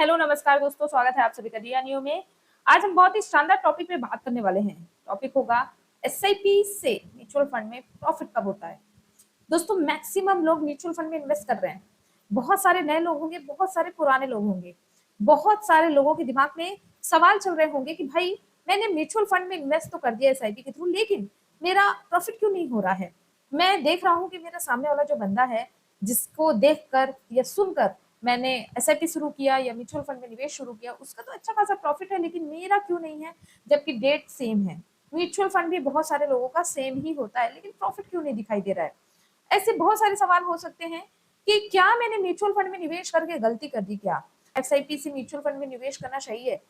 Hello नमस्कार दोस्तों, स्वागत है आप सभी का जिया न्यू में। आज हम बहुत ही शानदार टॉपिक पे बात करने वाले हैं। टॉपिक होगा एसआईपी से म्यूचुअल फंड में प्रॉफिट कब होता है। दोस्तों मैक्सिमम लोग म्यूचुअल फंड में इन्वेस्ट कर रहे हैं। बहुत सारे नए लोग होंगे, बहुत सारे पुराने लोग होंगे, बहुत सारे लोगों के दिमाग में सवाल चल रहे होंगे कि भाई मैंने म्यूचुअल फंड में इन्वेस्ट तो कर दिया एसआईपी के थ्रू, लेकिन मेरा प्रॉफिट क्यों नहीं हो रहा है। मैं देख रहा हूँ कि मेरा सामने वाला जो बंदा है, जिसको देखकर या सुनकर मैंने एसआईपी शुरू किया या म्यूचुअल फंड में निवेश शुरू किया, उसका तो अच्छा खासा प्रॉफिट है, लेकिन मेरा क्यों नहीं है, जबकि डेट सेम है। म्यूचुअल फंड भी बहुत सारे लोगों का सेम ही होता है, लेकिन प्रॉफिट क्यों नहीं दिखाई दे रहा है। ऐसे बहुत सारे सवाल हो सकते हैं कि क्या मैंने म्यूचुअल फंड में निवेश करके गलती कर दी, क्या एसआईपी से म्यूचुअल फंड में निवेश करना सही है।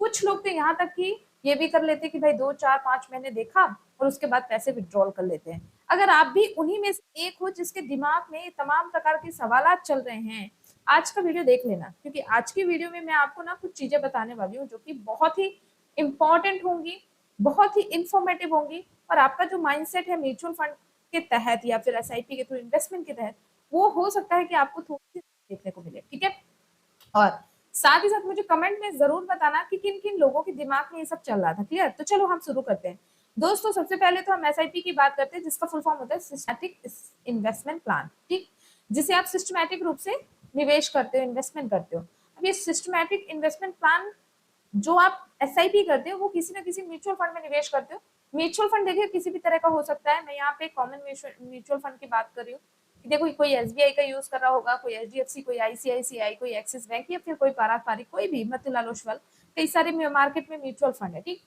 कुछ लोग तो यहाँ तक कि ये भी कर लेते हैं कि भाई 2 4 5 महीने देखा और उसके बाद पैसे विड्रॉल कर लेते हैं। अगर आप भी उन्हीं में से एक हो जिसके दिमाग में तमाम प्रकार के सवाल चल रहे हैं, आज का वीडियो देख लेना, क्योंकि आज की वीडियो में मैं आपको ना कुछ चीजें बताने वाली हूँ जो कि बहुत ही इंपॉर्टेंट होंगी, बहुत ही इंफॉर्मेटिव होंगी, और आपका जो माइंडसेट है म्यूचुअल फंड के तहत या फिर एसआईपी के थ्रू इन्वेस्टमेंट के तहत, वो हो सकता है कि आपको थोड़ी सी देखने को मिले। ठीक है, और साथ ही साथ मुझे कमेंट में जरूर बताना कि किन किन लोगों के दिमाग में ये सब चल रहा था। क्लियर, तो चलो हम शुरू करते हैं। दोस्तों सबसे पहले तो हम एसआईपी की बात करते हैं, जिसका फुल फॉर्म होता है सिस्टमैटिक इन्वेस्टमेंट प्लान। ठीक, जिसे आप सिस्टमैटिक रूप से निवेश करते हो, इन्वेस्टमेंट करते हो। अब ये सिस्टमैटिक इन्वेस्टमेंट प्लान जो आप एसआईपी करते हो, वो किसी ना किसी म्यूचुअल फंड में निवेश करते हो। म्यूचुअल फंड देखिए किसी भी तरह का हो सकता है। मैं यहाँ पे कॉमन म्यूचुअल फंड की बात कर रही हूँ। देखो कोई एसबीआई का यूज कर रहा होगा, कोई एचडीएफसी, कोई आईसीआईसीआई, कोई एक्सिस बैंक, या फिर कोई पारस्परिक, कोई भी मोतीलाल ओसवाल, कई सारे मार्केट में म्यूचुअल फंड है। ठीक,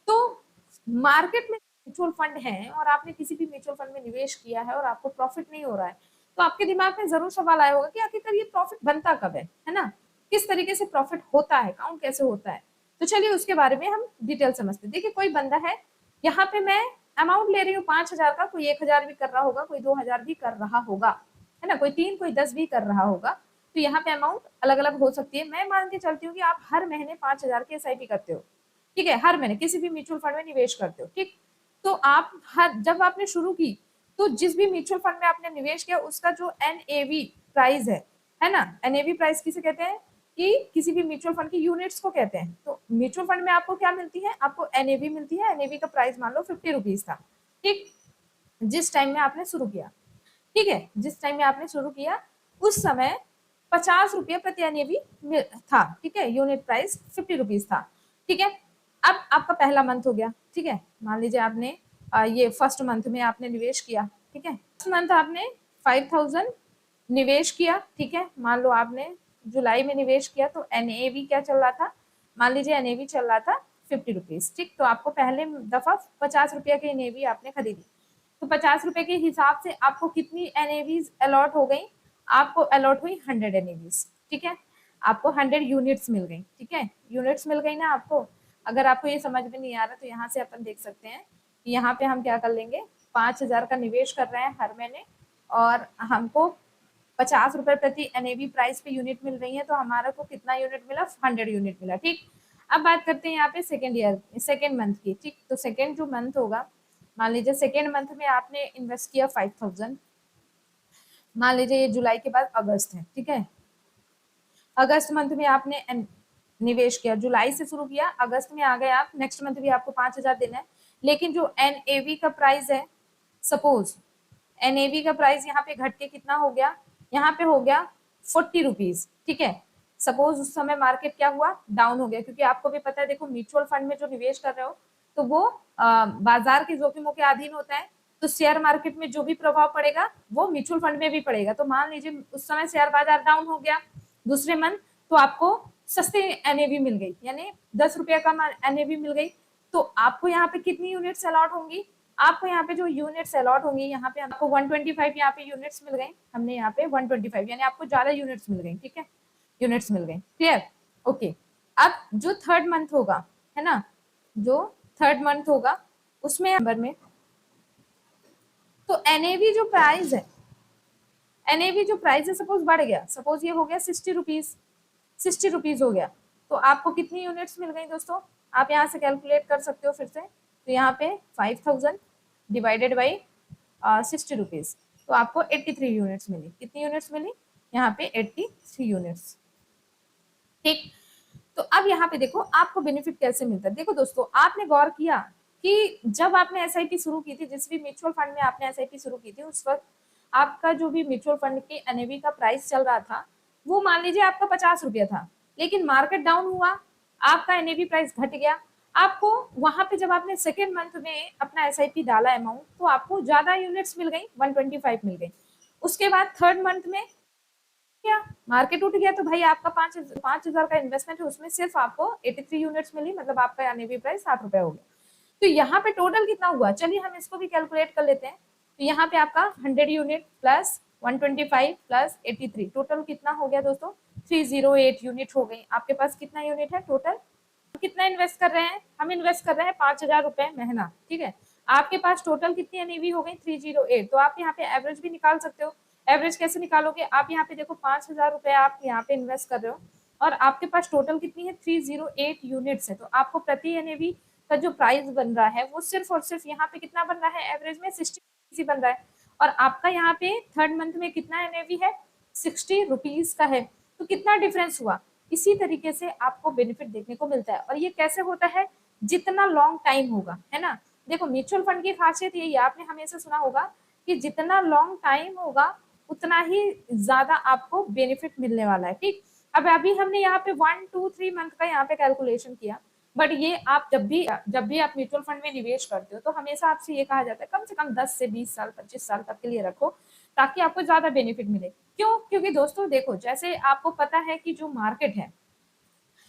तो मार्केट में म्यूचुअल फंड है और आपने किसी भी म्यूचुअल फंड में निवेश किया है और आपको प्रॉफिट नहीं हो रहा है, तो आपके दिमाग में जरूर सवाल आया होगा कि आखिरकार ये प्रॉफिट बनता कब है ना। किस तरीके से प्रॉफिट होता है, काउंट कैसे होता है। तो चलिए उसके बारे में हम डिटेल समझते हैं। देखिए कोई बंदा है, यहाँ पे मैं अमाउंट ले रही हूँ 5,000 का, कोई 1,000 भी कर रहा होगा, कोई 2,000 भी कर रहा होगा, है ना, कोई 3, कोई 10 भी कर रहा होगा। तो यहाँ पे अमाउंट अलग अलग हो सकती है। मैं मान के चलती हूँ कि आप हर महीने 5,000 की एसआईपी करते हो। ठीक है, हर महीने किसी भी म्यूचुअल फंड में निवेश करते हो। ठीक, तो आप हर जब आपने शुरू की, तो जिस भी म्यूचुअल फंड में आपने निवेश किया, उसका जो एनएवी प्राइस है ना, एनएवी प्राइस किसे कहते हैं कि किसी भी म्यूचुअल फंड की यूनिट्स को कहते हैं। तो म्यूचुअल फंड में आपको क्या मिलती है, आपको एनएवी मिलती है। एनएवी का प्राइस मान लो 50 रुपीज था। ठीक, जिस टाइम में आपने शुरू किया, ठीक है, जिस टाइम में आपने शुरू किया उस समय 50 रुपये प्रति एनएवी था। ठीक है, यूनिट प्राइस 50 रुपीज था। ठीक है, अब आपका पहला मंथ हो गया। ठीक है, मान लीजिए आपने ये फर्स्ट मंथ में आपने निवेश किया। ठीक है, फर्स्ट मंथ आपने 5,000 निवेश किया। ठीक है, मान लो आपने जुलाई में निवेश किया, तो एनएवी क्या चल रहा था, मान लीजिए एनएवी चल रहा था 50 रुपीज। ठीक, तो आपको पहले दफा 50 रुपये की एनएवी आपने खरीदी, तो 50 रुपए के हिसाब से आपको कितनी एनएवीज अलॉट हो गई, आपको अलॉट हुई 100 एनएवीज। ठीक है, आपको 100 यूनिट्स मिल गई। ठीक है, यूनिट्स मिल गई ना आपको। अगर आपको ये समझ में नहीं आ रहा तो यहाँ से अपन देख सकते हैं कि यहाँ पे हम क्या कर लेंगे, 5,000 का निवेश कर रहे हैं हर महीने, और हमको 50 रुपए प्रति एनएवी प्राइस पे यूनिट मिल रही है, तो हमारा को कितना यूनिट मिला, 100 यूनिट मिला। ठीक, अब बात करते हैं यहाँ पे सेकेंड मंथ की। ठीक, तो सेकेंड जो मंथ होगा, मान लीजिए सेकेंड मंथ में आपने इन्वेस्ट किया 5,000। मान लीजिए ये जुलाई के बाद अगस्त है। ठीक है, अगस्त मंथ में आपने निवेश किया, जुलाई से शुरू किया, अगस्त में आ गए आप, नेक्स्ट मंथ भी आपको 5,000 देना है। लेकिन जो एनएवी का प्राइस है, सपोज एनएवी का प्राइस यहाँ पे घट के कितना हो गया, यहाँ पे हो गया 40 रुपीज। ठीक है, सपोज उस समय मार्केट क्या हुआ, डाउन हो गया, क्योंकि आपको भी पता है, देखो म्यूचुअल फंड में जो निवेश कर रहे हो, तो वो बाजार के जोखिमों के अधीन होता है। तो शेयर मार्केट में जो भी प्रभाव पड़ेगा वो म्यूचुअल फंड में भी पड़ेगा। तो मान लीजिए उस समय शेयर बाजार डाउन हो गया दूसरे मंथ, तो आपको सस्ते एनएवी मिल गई, यानी 10 रुपये का एनएवी मिल गई। तो आपको यहाँ पे कितनी यूनिट्स अलॉट होंगी, आपको यहाँ पे जो यूनिट्स अलॉट होंगी, यहाँ पे आपको 125 यहाँ पे यूनिट्स मिल गई, हमने यहाँ पे 125, यानी आपको ज्यादा यूनिट्स मिल गई। ठीक है, यूनिट्स मिल गई। Clear, okay. अब जो थर्ड मंथ होगा, है ना, जो थर्ड मंथ होगा उसमें नंबर में, तो एनएवी जो प्राइस है, एनएवी जो प्राइस है सपोज बढ़ गया, सपोज ये हो गया 60 रुपीज, 60 रुपीज हो गया, तो आपको कितनी यूनिट्स मिल गई दोस्तों, आप यहाँ से कैलकुलेट कर सकते हो फिर से। तो यहाँ पे 5,000 डिवाइडेड बाई 60 रुपीज, तो आपको 83 यूनिट्स मिली। कितनी यूनिट्स मिली, यहाँ पे 83 यूनिट्स। ठीक। तो अब यहाँ पे देखो आपको बेनिफिट कैसे मिलता है। देखो दोस्तों, आपने गौर किया कि जब आपने एसआईपी शुरू की थी, जिस भी म्यूचुअल फंड में आपने एसआईपी शुरू की थी, उस वक्त आपका जो भी म्यूचुअल फंड के एनएवी का प्राइस चल रहा था, वो मान लीजिए आपका 50 रुपया था, लेकिन मार्केट डाउन हुआ, आपका एनएवी प्राइस घट गया। आपको वहां पे जब आपने सेकेंड मंथ में अपना एसआईपी डाला अमाउंट, तो आपको ज्यादा यूनिट्स मिल गई, 125 मिल गई। उसके बाद थर्ड मंथ में क्या, मार्केट उठ गया, तो भाई आपका 5,000 का इन्वेस्टमेंट है, उसमें सिर्फ आपको 83 यूनिट्स मिली, मतलब आपका एनएवी प्राइस 60 रुपया हो गया। तो यहाँ पे टोटल कितना हुआ, चलिए हम इसको भी कैलकुलेट कर लेते हैं। तो यहाँ पे आपका 100 यूनिट प्लस 125 प्लस 83, टोटल कितना हो गया दोस्तों, 308 यूनिट हो गई। आपके पास कितना यूनिट है टोटल, कितना इन्वेस्ट कर रहे हैं, हम इन्वेस्ट कर रहे हैं 5,000 रुपए महीना, ठीक है। आपके पास टोटल कितनी एनईवी हो गई, 308। तो आप यहाँ पे एवरेज भी निकाल सकते हो। एवरेज कैसे निकालोगे, आप यहाँ पे देखो 5,000 रुपए आप यहाँ पे इन्वेस्ट कर रहे हो, और आपके पास टोटल कितनी है, 308 यूनिट्स है। तो आपको प्रति एनएवी का जो प्राइस बन रहा है, वो सिर्फ और सिर्फ यहाँ पे कितना बन रहा है, एवरेज में 60 बन रहा है। और आपका यहाँ पे थर्ड मंथ में कितना एनएवी है, 60 रुपीज का है। तो कितना डिफरेंस हुआ। इसी तरीके से आपको बेनिफिट देखने को मिलता है। और ये कैसे होता है, जितना लॉन्ग टाइम होगा, है ना। देखो म्यूचुअल फंड की खासियत यही है, आपने हमेशा सुना होगा कि जितना लॉन्ग टाइम होगा उतना ही ज्यादा आपको बेनिफिट मिलने वाला है, ठीक। अब अभी हमने यहाँ पे 1 2 3 मंथ का यहाँ पे कैलकुलेशन किया, बट ये आप जब भी आप म्यूचुअल फंड में निवेश करते हो, तो हमेशा आपसे ये कहा जाता है कम से कम 10 से 20 साल 25 साल तक के लिए रखो, ताकि आपको ज्यादा बेनिफिट मिले। क्यों, क्योंकि दोस्तों देखो, जैसे आपको पता है कि जो मार्केट है,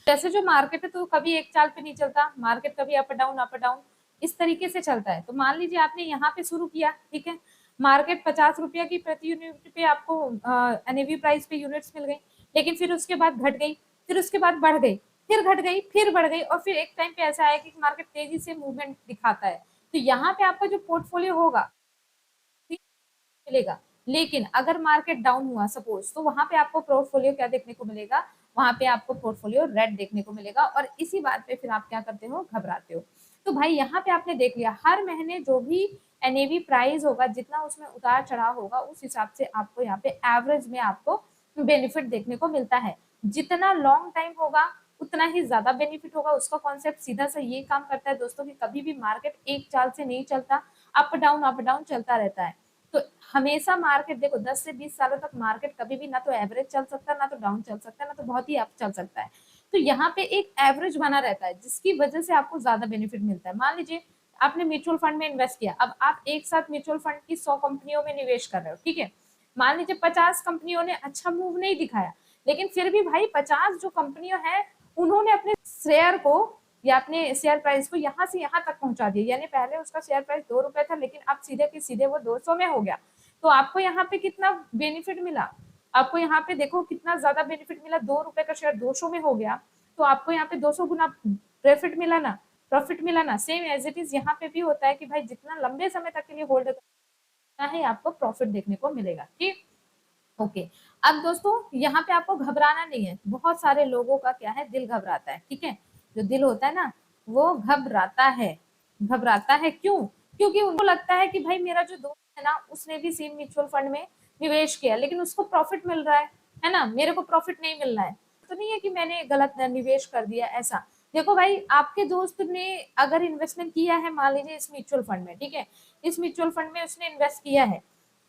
जैसे जो मार्केट है, तो कभी एक चाल पे नहीं चलता मार्केट, कभी अप डाउन इस तरीके से चलता है। तो मान लीजिए आपने यहाँ पे शुरू किया, ठीक है, मार्केट 50 रुपया की प्रति यूनिट पे आपको एनएवी प्राइस पे यूनिट्स मिल गई, लेकिन फिर उसके बाद घट गई, फिर उसके बाद बढ़ गई, फिर घट गई, फिर बढ़ गई, और फिर एक टाइम पे ऐसा आया कि मार्केट तेजी से मूवमेंट दिखाता है। तो यहाँ पे आपका जो पोर्टफोलियो होगा मिलेगा। लेकिन अगर मार्केट डाउन हुआ सपोज, तो वहां पे आपको पोर्टफोलियो क्या देखने को मिलेगा, वहां पे आपको पोर्टफोलियो रेड देखने को मिलेगा। और इसी बात पे फिर आप क्या करते हो, घबराते हो। तो भाई यहाँ पे आपने देख लिया, हर महीने जो भी एनएवी प्राइस होगा, जितना उसमें उतार चढ़ाव होगा, उस हिसाब से आपको यहाँ पे एवरेज में आपको बेनिफिट देखने को मिलता है। जितना लॉन्ग टाइम होगा उतना ही ज्यादा बेनिफिट होगा। उसका कॉन्सेप्ट सीधा सा ये काम करता है दोस्तों, कि कभी भी मार्केट एक चाल से नहीं चलता, अप डाउन चलता रहता है। तो हमेशा मार्केट देखो 10 से 20 सालों तक मार्केट कभी भी ना तो एवरेज चल सकता है, ना तो डाउन चल सकता है, ना तो बहुत ही अप चल सकता है। तो यहाँ पे एक एवरेज बना रहता है, जिसकी वजह से आपको ज्यादा बेनिफिट मिलता है। मान लीजिए आपने म्यूचुअल फंड में इन्वेस्ट किया, अब आप एक साथ म्यूचुअल फंड की 100 कंपनियों में निवेश कर रहे हो, ठीक है। मान लीजिए 50 कंपनियों ने अच्छा मूव नहीं दिखाया, लेकिन फिर भी भाई 50 जो कंपनियों है, उन्होंने अपने शेयर को या अपने शेयर प्राइस को यहाँ से यहाँ तक पहुंचा दिया। यानी पहले उसका शेयर प्राइस 2 रुपए था, लेकिन अब सीधे के सीधे वो 200 में हो गया। तो आपको यहाँ पे कितना बेनिफिट मिला, आपको यहाँ पे देखो कितना ज्यादा बेनिफिट मिला, 2 रुपए का शेयर 200 में हो गया। तो आपको यहाँ पे 200 गुना प्रॉफिट मिला ना। सेम एज इट इज यहाँ पे भी होता है कि भाई जितना लंबे समय तक के लिए होल्ड करना है, आपको प्रॉफिट देखने को मिलेगा, ठीक। ओके। अब दोस्तों यहाँ पे आपको घबराना नहीं है। बहुत सारे लोगों का क्या है, दिल घबराता है, ठीक है। जो दिल होता है ना, वो घबराता है क्यों, क्योंकि उनको लगता है कि भाई मेरा जो दोस्त है ना, उसने भी सेम म्यूचुअल फंड में निवेश किया, लेकिन उसको प्रॉफिट मिल रहा है ना, मेरे को प्रॉफिट नहीं मिल रहा है। तो नहीं है कि मैंने गलत निवेश कर दिया ऐसा। देखो भाई, आपके दोस्त ने अगर इन्वेस्टमेंट किया है, मान लीजिए इस म्यूचुअल फंड में, ठीक है, इस म्यूचुअल फंड में उसने इन्वेस्ट किया है,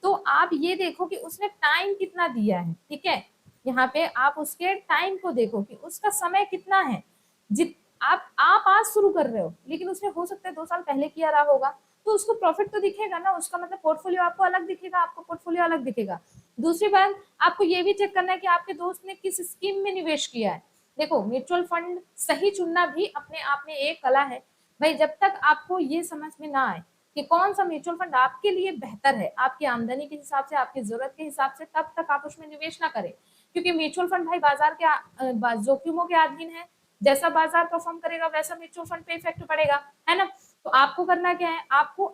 तो आप ये देखो कि उसने टाइम कितना दिया है, ठीक है। यहाँ पे आप उसके टाइम को देखो कि उसका समय कितना है। जित आप आज शुरू कर रहे हो, लेकिन उसने हो सकता है 2 साल पहले किया रहा होगा, तो उसको प्रॉफिट तो दिखेगा ना। उसका मतलब पोर्टफोलियो आपको अलग दिखेगा, आपको पोर्टफोलियो अलग दिखेगा। दूसरी बात, आपको ये भी चेक करना है कि आपके दोस्त ने किस स्कीम में निवेश किया है। देखो म्यूचुअल फंड सही चुनना भी अपने आप में एक कला है। भाई जब तक आपको ये समझ में ना आए कि कौन सा म्यूचुअल फंड आपके लिए बेहतर है, आपकी आमदनी के हिसाब से, आपकी जरूरत के हिसाब से, तब तक आप उसमें निवेश ना करें। क्योंकि म्यूचुअल फंड भाई बाजार के जोखिमों के अधीन है। जैसा बाजार परफॉर्म करेगा, वैसा म्यूचुअल फंड पे इफेक्ट पड़ेगा, है ना। तो आपको करना क्या है, आपको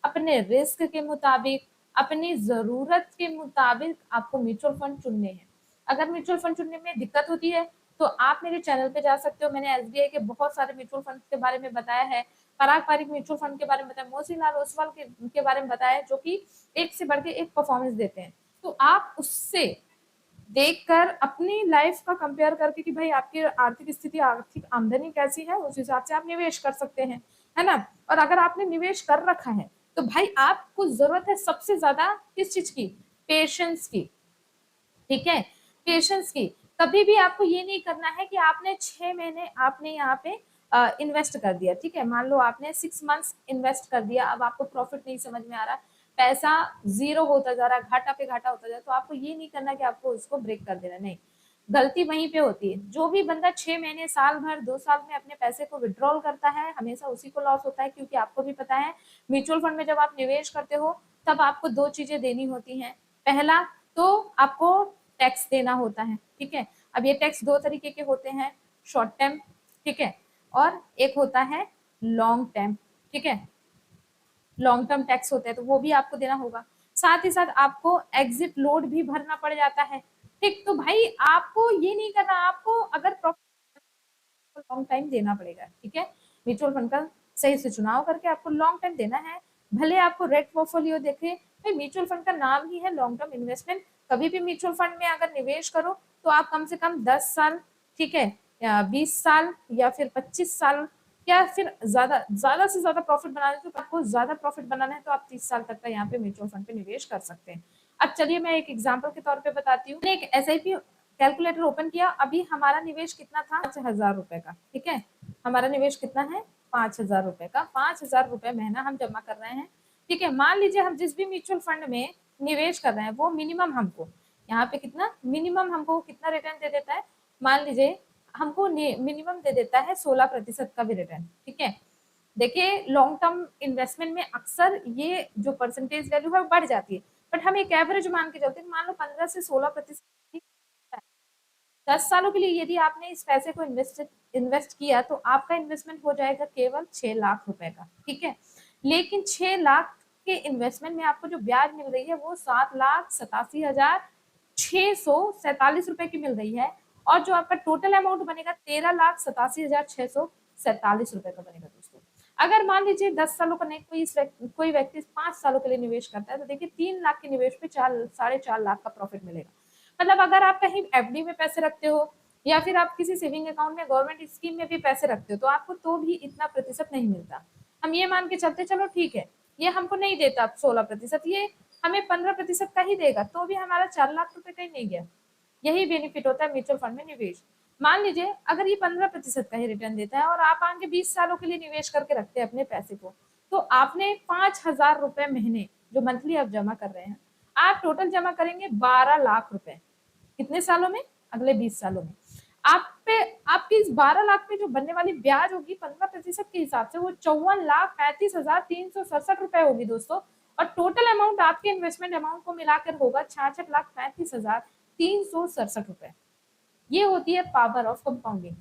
अपने रिस्क के मुताबिक, अपनी जरूरत के मुताबिक आपको म्यूचुअल फंड चुनने हैं। अगर म्यूचुअल फंड चुनने में दिक्कत होती है, तो आप मेरे चैनल पे जा सकते हो। मैंने एसबीआई के बहुत सारे म्यूचुअल फंड के बारे में बताया है, पारंपरिक म्यूचुअल फंड के बारे में बताया, मोतीलाल ओसवाल के बारे में बताया, जो कि एक से बढ़ के एक परफॉर्मेंस देते हैं। तो आप उससे देखकर अपनी लाइफ का कंपेयर करके कि भाई आपकी आर्थिक स्थिति, आर्थिक आमदनी कैसी है, उस हिसाब से आप निवेश कर सकते हैं, है ना। और अगर आपने निवेश कर रखा है तो भाई आपको जरूरत है सबसे ज्यादा किस चीज की, पेशेंस की, ठीक है, पेशेंस की। कभी भी आपको ये नहीं करना है कि आपने 6 महीने आपने यहाँ पे इन्वेस्ट कर दिया, ठीक है, मान लो आपने 6 मंथ्स इन्वेस्ट कर दिया, अब आपको प्रॉफिट नहीं समझ में आ रहा, पैसा जीरो होता जा रहा है, घाटा पे घाटा होता जा रहा है, तो आपको ये नहीं करना कि आपको उसको ब्रेक कर देना, नहीं, गलती वहीं पे होती है। जो भी बंदा 6 महीने, साल भर, 2 साल में अपने पैसे को विड्रॉल करता है, हमेशा उसी को लॉस होता है, क्योंकि आपको भी पता है म्यूचुअल फंड में जब आप निवेश करते हो तब आपको दो चीजें देनी होती हैं। पहला तो आपको टैक्स देना होता है, ठीक है। अब ये टैक्स दो तरीके के होते हैं, शॉर्ट टर्म, ठीक है, और एक होता है लॉन्ग टर्म, ठीक है, लॉन्ग टर्म टैक्स होते हैं तो वो भी आपको देना होगा। साथ ही साथ आपको एग्जिट लोड भी भरना पड़ जाता है, ठीक। तो भाई आपको ये नहीं करना, आपको अगर लॉन्ग टाइम देना पड़ेगा, ठीक है, म्यूचुअल फंड का सही से चुनाव करके आपको लॉन्ग टाइम देना है। भले आपको रेड पोर्टफोलियो देखे, भाई म्यूचुअल फंड का नाम ही है लॉन्ग टर्म इन्वेस्टमेंट। कभी भी म्यूचुअल फंड में अगर निवेश करो तो आप कम से कम 10 साल, ठीक है, या 20 साल या फिर 25 साल, या फिर ज्यादा से ज्यादा प्रॉफिट बनाना है, तो आपको ज्यादा प्रॉफिट बनाना है तो आप 30 साल तक का यहाँ पे म्यूचुअल फंड पे निवेश कर सकते हैं। अब चलिए मैं एक एग्जाम्पल के तौर पे बताती हूँ। एक SIP कैलकुलेटर ओपन किया, अभी हमारा निवेश कितना था, 5,000 रुपए का, ठीक है, हमारा निवेश कितना है, 5,000 रुपए का, 5,000 रुपए महीना हम जमा कर रहे हैं, ठीक है। मान लीजिए हम जिस भी म्यूचुअल फंड में निवेश कर रहे हैं वो मिनिमम हमको यहाँ पे कितना, मिनिमम हमको कितना रिटर्न दे देता है, मान लीजिए हमको मिनिमम दे देता है 16% का भी रिटर्न, ठीक है। देखिए लॉन्ग टर्म इन्वेस्टमेंट में अक्सर ये जो परसेंटेज वैल्यू है वो बढ़ जाती है, बट हम एक एवरेज मान के चलते हैं, मान लो 15 से 16%। 10 सालों के लिए यदि आपने इस पैसे को इन्वेस्ट किया तो आपका इन्वेस्टमेंट हो जाएगा केवल 6 लाख रुपए का, ठीक है। लेकिन 6 लाख के इन्वेस्टमेंट में आपको जो ब्याज मिल रही है वो 7,87,647 रुपए की मिल रही है, और जो आपका टोटल अमाउंट बनेगा 13,87,647 रुपए का बनेगा दोस्तों। अगर मान लीजिए 10 सालों का नहीं, कोई व्यक्ति 5 सालों के लिए निवेश करता है तो देखिए 3 लाख के निवेश पे 4 साढ़े 4 लाख का प्रॉफिट मिलेगा। मतलब अगर आप कहीं FD में पैसे रखते हो या फिर आप किसी सेविंग अकाउंट में गवर्नमेंट स्कीम में भी पैसे रखते हो तो आपको तो भी इतना प्रतिशत नहीं मिलता। हम ये मान के चलते चलो ठीक है, ये हमको नहीं देता 16%, ये हमें 15% का ही देगा, तो भी हमारा 4 लाख रुपए कहीं नहीं गया। यही बेनिफिट होता है म्यूचुअल फंड में निवेश। मान लीजिए अगर ये 15% का ही रिटर्न देता है और आप आगे 20 सालों के लिए निवेश करके रखते हैं अपने पैसे को, तो आपने 5,000 रुपए महीने जो मंथली आप जमा कर रहे हैं, आप टोटल जमा करेंगे 12 लाख रुपए। कितने सालों में, अगले 20 सालों में। आप पे आपकी इस 12 लाख पे जो बनने वाली ब्याज होगी 15% के हिसाब से वो 54,35,367 रुपए होगी दोस्तों। और टोटल अमाउंट आपके इन्वेस्टमेंट अमाउंट को मिलाकर होगा 66,35,367 रुपए। ये होती है पावर ऑफ कंपाउंडिंग।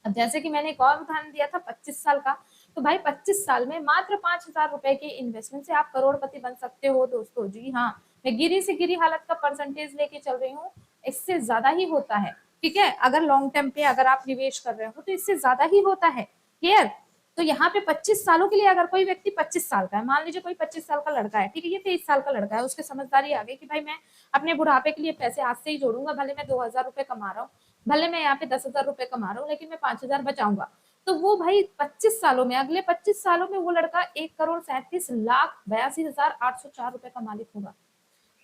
अब जैसे कि मैंने एक और उदाहरण दिया था 25 साल का, तो भाई 25 साल में मात्र 5,000 रुपए के इन्वेस्टमेंट से आप करोड़पति बन सकते हो दोस्तों। जी हाँ, मैं गिरी से गिरी हालत का परसेंटेज लेके चल रही हूँ, इससे ज्यादा ही होता है, ठीक है। अगर लॉन्ग टर्म पे अगर आप निवेश कर रहे हो तो इससे ज्यादा ही होता है, क्लियर। तो यहाँ पे 25 सालों के लिए अगर कोई व्यक्ति 25 साल का है, मान लीजिए कोई 25 साल का लड़का है, ठीक है, ये 23 साल का लड़का है, उसके समझदारी आ गई कि भाई मैं अपने बुढ़ापे के लिए पैसे आज से ही जोड़ूंगा, भले मैं 2,000 रुपए कमा रहा हूँ, भले मैं यहाँ पे 10,000 रुपए कमा रहा हूँ, लेकिन मैं 5,000 बचाऊंगा। तो वो भाई 25 सालों में, अगले 25 सालों में वो लड़का 1,37,82,804 रुपए का मालिक होगा।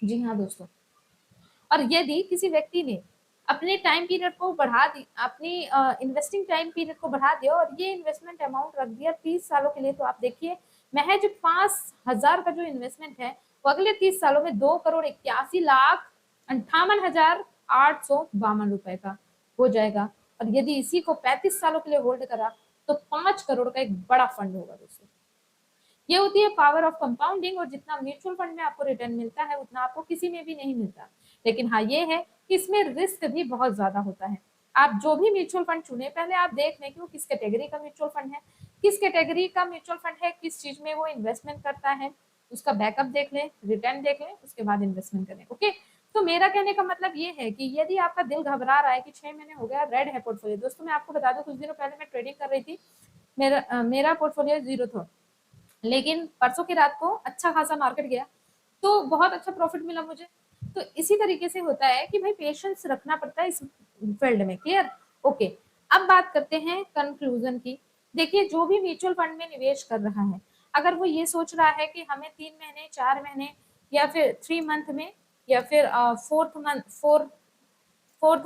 जी हाँ दोस्तों। और यदि किसी व्यक्ति ने अपने टाइम पीरियड को बढ़ा दी, अपनी इन्वेस्टिंग टाइम पीरियड को बढ़ा दिया और ये इन्वेस्टमेंट अमाउंट रख दिया 30 सालों के लिए, तो आप देखिए महज 5,000 का जो इन्वेस्टमेंट है वो अगले 30 सालों में 2,81,58,852 रुपए का हो जाएगा। और यदि इसी को 35 सालों के लिए होल्ड करा तो 5 करोड़ का एक बड़ा फंड होगा दोस्तों। ये होती है पावर ऑफ कंपाउंडिंग, और जितना म्यूचुअल फंड में आपको रिटर्न मिलता है उतना आपको किसी में भी नहीं मिलता। लेकिन हाँ ये है कि इसमें रिस्क भी बहुत ज्यादा होता है। आप जो भी म्यूचुअल फंड चुने पहले आप देख लें कि वो किस कैटेगरी का म्यूचुअल फंड है, किस कैटेगरी का म्यूचुअल फंड है, किस चीज में वो इन्वेस्टमेंट करता है, उसका बैकअप देख लें, रिटर्न देख लें, उसके बाद इन्वेस्टमेंट करें। ओके, तो मेरा कहने का मतलब ये है कि यदि आपका दिल घबरा रहा है कि 6 महीने हो गया रेड है पोर्टफोलियो, दोस्तों मैं आपको बता दूं कुछ दिनों पहले मैं ट्रेडिंग कर रही थी, मेरा पोर्टफोलियो जीरो था, लेकिन परसों की रात को अच्छा खासा मार्केट गया तो बहुत अच्छा प्रॉफिट मिला मुझे। तो इसी तरीके से होता है कि भाई पेशेंस रखना पड़ता है इस फील्ड में। क्लियर? ओके। अब बात करते हैं कंक्लूजन की। देखिए, जो भी म्यूचुअल फंड में निवेश कर रहा है, अगर वो ये सोच रहा है कि हमें 3 महीने, 4 महीने या फिर 3 मंथ में या फिर फोर्थ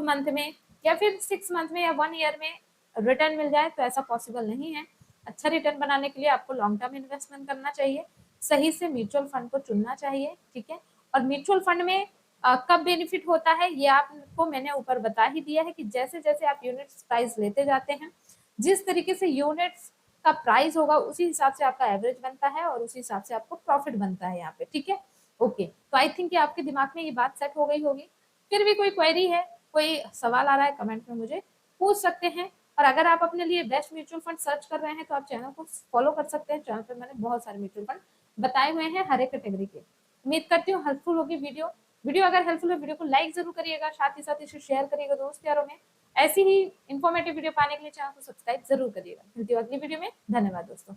मंथ में या फिर 6 मंथ में या 1 ईयर में रिटर्न मिल जाए, तो ऐसा पॉसिबल नहीं है। अच्छा रिटर्न बनाने के लिए आपको लॉन्ग टर्म इन्वेस्टमेंट करना चाहिए, सही से म्यूचुअल फंड को चुनना चाहिए। ठीक है? और म्यूचुअल फंड में कब बेनिफिट होता है ये आपको मैंने ऊपर बता ही दिया है कि जैसे जैसे आप यूनिट्स प्राइस लेते जाते हैं, जिस तरीके से यूनिट्स का प्राइस होगा उसी हिसाब से आपका एवरेज बनता है और उसी हिसाब से आपको प्रॉफिट बनता है यहाँ पे। ठीक है? ओके। तो आई थिंक कि आपके दिमाग में ये बात सेट हो गई होगी। फिर भी कोई क्वेरी है, कोई सवाल आ रहा है, कमेंट में मुझे पूछ सकते हैं। और अगर आप अपने लिए बेस्ट म्यूचुअल फंड सर्च कर रहे हैं तो आप चैनल को फॉलो कर सकते हैं। चैनल पर मैंने बहुत सारे म्यूचुअल फंड बताए हुए हैं हर एक कैटेगरी के। उम्मीद करती हूँ हेल्पफुल होगी वीडियो। वीडियो अगर हेल्पफुल है, वीडियो को लाइक जरूर करिएगा, साथ ही साथ इसे शेयर करिएगा दोस्त यारों में। ऐसी ही इन्फॉर्मेटिव वीडियो पाने के लिए चैनल को सब्सक्राइब जरूर करिएगा। मिलती हूँ अगली वीडियो में। धन्यवाद दोस्तों।